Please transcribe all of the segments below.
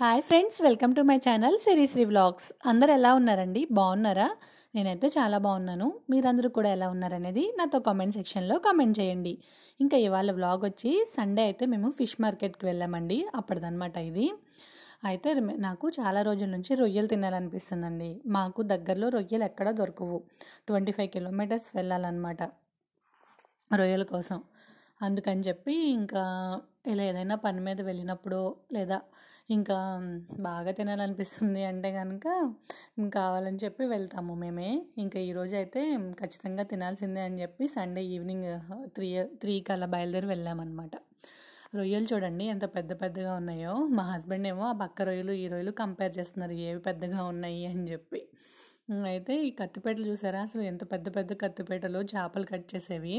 Hi friends, welcome to my channel Sirishri vlogs. అందరు ఎలా ఉన్నారండి? బాగున్నారా? నేనైతే చాలా బాగున్నాను. మీరందరూ కూడా ఎలా ఉన్నారనేది నాతో కామెంట్ సెక్షన్లో కామెంట్ చేయండి. ఇంకా ఇవాళ వ్లాగ్ వచ్చి సండే అయితే మేము ఫిష్ మార్కెట్కి వెళ్ళామండి. అప్పటిదన్నమాట ఇది. అయితే నాకు చాలా రోజుల నుంచి రొయ్యలు తినాలనిపిస్తుందండి. మాకు దగ్గరలో రొయ్యలు ఎక్కడా దొరకవు. 25 కిలోమీటర్స్ వెళ్ళాలన్నమాట రొయ్యల కోసం. అందుకని చెప్పి ఇంకా ఇలా ఏదైనా పని మీద వెళ్ళినప్పుడు లేదా ఇంకా బాగా తినాలనిపిస్తుంది అంటే కనుక కావాలని చెప్పి వెళ్తాము మేమే. ఇంకా ఈరోజు అయితే ఖచ్చితంగా తినాల్సిందే అని చెప్పి సండే ఈవినింగ్ 3 అలా బయలుదేరి వెళ్ళామన్నమాట. రొయ్యలు చూడండి ఎంత పెద్ద పెద్దగా ఉన్నాయో. మా హస్బెండ్ ఏమో ఆ పక్క రొయ్యలు ఈ రొయ్యలు కంపేర్ చేస్తున్నారు ఏవి పెద్దగా ఉన్నాయి అని చెప్పి. అయితే ఈ కత్తిపేటలు చూసారా? అసలు ఎంత పెద్ద పెద్ద కత్తిపేటలు చేపలు కట్ చేసేవి.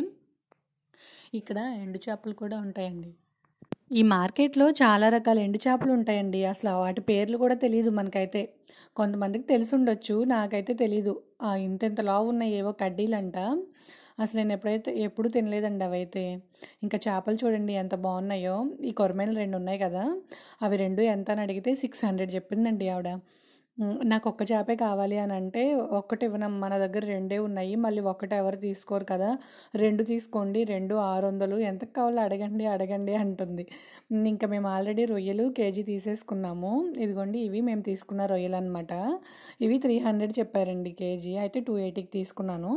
ఇక్కడ ఎండు చేపలు కూడా ఉంటాయండి. ఈ మార్కెట్లో చాలా రకాల ఎండు చేపలు ఉంటాయండి. అసలు వాటి పేర్లు కూడా తెలియదు మనకైతే. కొంతమందికి తెలిసి ఉండొచ్చు, నాకైతే తెలీదు. ఇంత లావు ఉన్నాయి ఏవో కడ్డీలంట. అసలు నేను ఎప్పుడు తినలేదండి అవైతే. ఇంకా చేపలు చూడండి ఎంత బాగున్నాయో. ఈ కొరమేనలు 2 ఉన్నాయి కదా, అవి 2 ఎంత అని అడిగితే 600 చెప్పిందండి ఆవిడ. నాకు ఒక్క చేపే కావాలి అని అంటే, ఒక్కటి ఇవ్వనమ్మా, మన దగ్గర 2 ఉన్నాయి, మళ్ళీ ఒక్కటి ఎవరు తీసుకోరు కదా, 2 తీసుకోండి, 2 600, ఎంతకు కావాలో అడగండి అంటుంది. ఇంకా మేము ఆల్రెడీ రొయ్యలు కేజీ తీసేసుకున్నాము. ఇదిగోండి ఇవి మేము తీసుకున్న రొయ్యలు అనమాట. ఇవి 300 చెప్పారండి కేజీ. అయితే 280కి తీసుకున్నాను.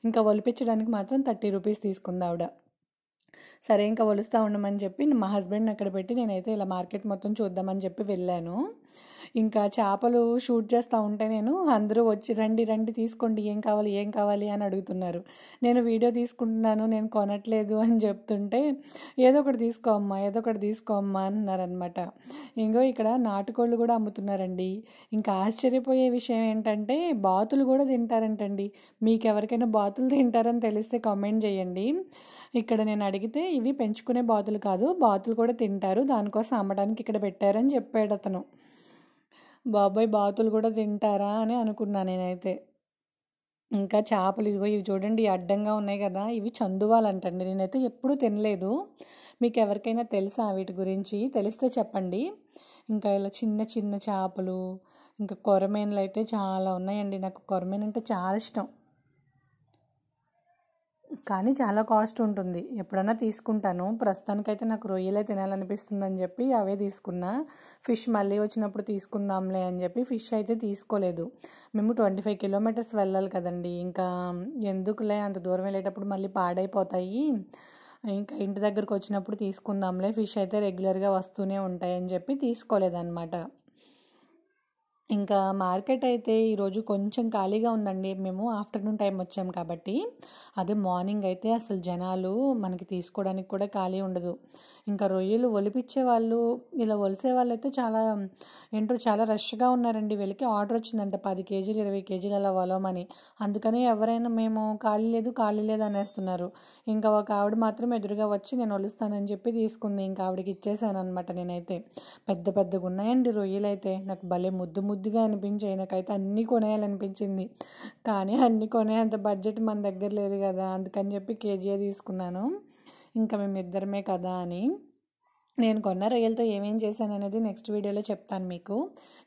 ఇంకా ఒలిపించడానికి మాత్రం 30 రూపీస్ తీసుకుంది ఆవిడ. సరే ఇంకా ఒలుస్తూ ఉండమని చెప్పి మా హస్బెండ్ని అక్కడ పెట్టి నేనైతే ఇలా మార్కెట్ మొత్తం చూద్దామని చెప్పి వెళ్ళాను. ఇంకా చేపలు షూట్ చేస్తూ ఉంటే అందరూ వచ్చి రండి తీసుకోండి, ఏం కావాలి అని అడుగుతున్నారు. నేను వీడియో తీసుకుంటున్నాను, నేను కొనట్లేదు అని చెప్తుంటే ఏదో ఒకటి తీసుకోమ్మా అన్నారనమాట. ఇంకో ఇక్కడ నాటుకోళ్ళు కూడా అమ్ముతున్నారండి. ఇంకా ఆశ్చర్యపోయే విషయం ఏంటంటే బాతులు కూడా తింటారంటండి. మీకు ఎవరికైనా బాతులు తింటారని తెలిస్తే కామెంట్ చేయండి. ఇక్కడ నేను అడిగితే ఇవి పెంచుకునే బాతులు కాదు, బాతులు కూడా తింటారు, దానికోసం అమ్మడానికి ఇక్కడ పెట్టారని చెప్పాడు అతను. బాబాయ్, బాతులు కూడా తింటారా అని అనుకున్నా నేనైతే. ఇంకా చేపలు ఇదిగో ఇవి చూడండి అడ్డంగా ఉన్నాయి కదా, ఇవి చందువాలంటండి. నేనైతే ఎప్పుడూ తినలేదు. మీకు ఎవరికైనా తెలుసా వీటి గురించి? తెలిస్తే చెప్పండి. ఇంకా ఇలా చిన్న చిన్న చేపలు, ఇంకా కొరమేనలు అయితే చాలా ఉన్నాయండి. నాకు కొరమేను అంటే చాలా ఇష్టం, కానీ చాలా కాస్ట్ ఉంటుంది. ఎప్పుడన్నా తీసుకుంటాను. ప్రస్తుతానికైతే నాకు రొయ్యలే తినాలనిపిస్తుందని చెప్పి అవే తీసుకున్నా. ఫిష్ మళ్ళీ వచ్చినప్పుడు తీసుకుందాంలే అని చెప్పి ఫిష్ అయితే తీసుకోలేదు. మేము 25 కిలోమీటర్స్ వెళ్ళాలి కదండి, ఇంకా ఎందుకులే అంత దూరం వెళ్ళేటప్పుడు మళ్ళీ పాడైపోతాయి, ఇంకా ఇంటి దగ్గరకు వచ్చినప్పుడు తీసుకుందాంలే, ఫిష్ అయితే రెగ్యులర్గా వస్తూనే ఉంటాయని చెప్పి తీసుకోలేదన్నమాట. ఇంకా మార్కెట్ అయితే ఈరోజు కొంచెం ఖాళీగా ఉందండి. మేము ఆఫ్టర్నూన్ టైం వచ్చాము కాబట్టి. అదే మార్నింగ్ అయితే అసలు జనాలు మనకి తీసుకోవడానికి కూడా ఖాళీ ఉండదు. ఇంకా రొయ్యలు ఒలిపించే వాళ్ళు, ఇలా ఒలిసే వాళ్ళు అయితే చాలా రష్గా ఉన్నారండి. వీళ్ళకి ఆర్డర్ వచ్చిందంట 10 కేజీలు 20 కేజీలు అలా ఒలవమని. అందుకని ఎవరైనా మేము ఖాళీ లేదు అనేస్తున్నారు. ఇంకా ఒక ఆవిడ మాత్రం ఎదురుగా వచ్చి నేను ఒలుస్తానని చెప్పి తీసుకుంది. ఇంకా ఆవిడకి ఇచ్చేసాను అనమాట. నేనైతే పెద్దగా ఉన్నాయండి రొయ్యలు అయితే. నాకు భలే ముద్దుగా అనిపించాయి. నాకైతే అన్నీ కొనేయాలనిపించింది, కానీ అన్నీ కొనే అంత బడ్జెట్ మన దగ్గర లేదు కదా, అందుకని చెప్పి కేజీయే తీసుకున్నాను. ఇంకా మేమిద్దరమే కదా అని. నేను కొన్న రొయ్యలతో ఏమేం చేశాను అనేది నెక్స్ట్ వీడియోలో చెప్తాను, మీకు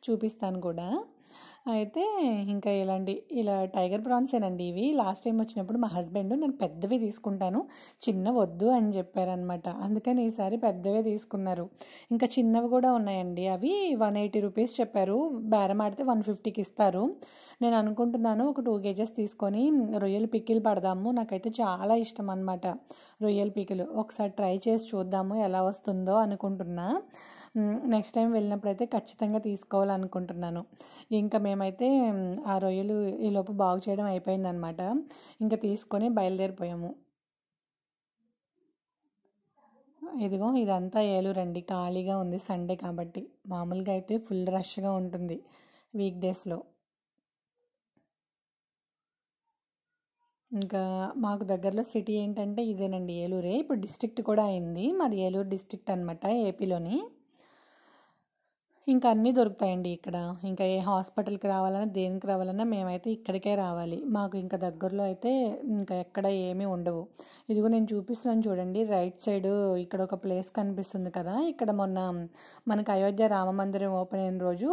చూపిస్తాను కూడా. అయితే ఇంకా ఇలా టైగర్ ప్రాన్సేనండి ఇవి. లాస్ట్ టైం వచ్చినప్పుడు మా హస్బెండ్ నేను పెద్దవి తీసుకుంటాను, చిన్న వద్దు అని చెప్పారనమాట. అందుకని ఈసారి పెద్దవే తీసుకున్నారు. ఇంకా చిన్నవి కూడా ఉన్నాయండి. అవి 180 రూపీస్ చెప్పారు, బేరం ఆడితే 150కి ఇస్తారు. నేను అనుకుంటున్నాను ఒక 2 కేజెస్ తీసుకొని రొయ్యలు పికిల్ పడదాము. నాకైతే చాలా ఇష్టం అనమాట రొయ్యల పికిల్. ఒకసారి ట్రై చేసి చూద్దాము ఎలా వస్తుందో అనుకుంటున్నా. నెక్స్ట్ టైం వెళ్ళినప్పుడు అయితే ఖచ్చితంగా తీసుకోవాలనుకుంటున్నాను. ఇంకా మేమైతే ఆ రొయ్యలు ఈలోపు బాగు చేయడం అయిపోయిందనమాట. ఇంకా తీసుకొని బయలుదేరిపోయాము. ఇదిగో ఇదంతా ఏలూరండి, ఖాళీగా ఉంది సండే కాబట్టి. మామూలుగా అయితే ఫుల్ రష్గా ఉంటుంది వీక్ డేస్లో. ఇంకా మాకు దగ్గరలో సిటీ ఏంటంటే ఇదేనండి, ఏలూరే. ఇప్పుడు డిస్ట్రిక్ట్ కూడా అయింది, మాది ఏలూరు డిస్ట్రిక్ట్ అనమాట, ఏపీలోని. ఇంకా అన్నీ దొరుకుతాయండి ఇక్కడ. ఇంకా ఏ హాస్పిటల్కి రావాలన్నా దేనికి రావాలన్నా మేమైతే ఇక్కడికే రావాలి. మాకు ఇంకా దగ్గరలో అయితే ఇంకా ఎక్కడ ఏమీ ఉండవు. ఇదిగో నేను చూపిస్తున్నాను చూడండి, రైట్ సైడ్ ఇక్కడ ఒక ప్లేస్ కనిపిస్తుంది కదా. ఇక్కడ మొన్న మనకి అయోధ్య రామ మందిరం ఓపెన్ అయిన రోజు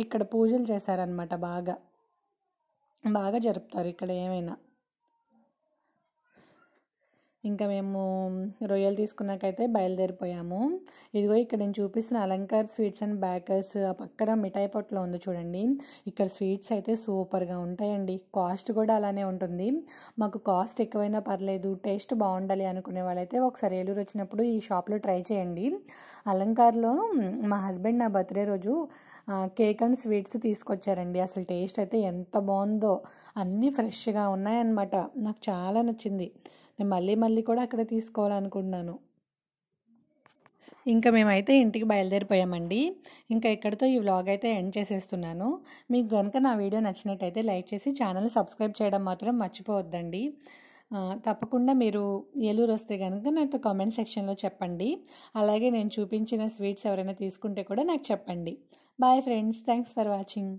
ఇక్కడ పూజలు చేశారనమాట. బాగా బాగా జరుపుతారు ఇక్కడ ఏమైనా. ఇంకా మేము రొయ్యలు తీసుకున్నాకైతే బయలుదేరిపోయాము. ఇదిగో ఇక్కడ నేను చూపిస్తున్న అలంకార్ స్వీట్స్ అండ్ బేకర్స్ ఆ పక్కన మిఠాయి పొట్లో ఉంది చూడండి. ఇక్కడ స్వీట్స్ అయితే సూపర్గా ఉంటాయండి. కాస్ట్ కూడా అలానే ఉంటుంది. మాకు కాస్ట్ ఎక్కువైనా పర్లేదు, టేస్ట్ బాగుండాలి అనుకునే వాళ్ళైతే ఒకసారి ఏలూరు వచ్చినప్పుడు ఈ షాప్లో ట్రై చేయండి. అలంకార్లో మా హస్బెండ్ నా బర్త్డే రోజు కేక్ అండ్ స్వీట్స్ తీసుకొచ్చారండి. అసలు టేస్ట్ అయితే ఎంత బాగుందో, అన్నీ ఫ్రెష్గా ఉన్నాయన్నమాట. నాకు చాలా నచ్చింది. నేను మళ్ళీ మళ్ళీ కూడా అక్కడ తీసుకోవాలనుకున్నాను. ఇంకా మేమైతే ఇంటికి బయలుదేరిపోయామండి. ఇంకా ఇక్కడితో ఈ వ్లాగ్ అయితే ఎండ్ చేసేస్తున్నాను. మీకు కనుక నా వీడియో నచ్చినట్టయితే లైక్ చేసి ఛానల్ సబ్స్క్రైబ్ చేయడం మాత్రం మర్చిపోవద్దండి. తప్పకుండా మీరు ఏలూరు వస్తే కనుక నాతో కామెంట్ సెక్షన్లో చెప్పండి. అలాగే నేను చూపించిన స్వీట్స్ ఎవరైనా తీసుకుంటే కూడా నాకు చెప్పండి. Bye friends, thanks for watching.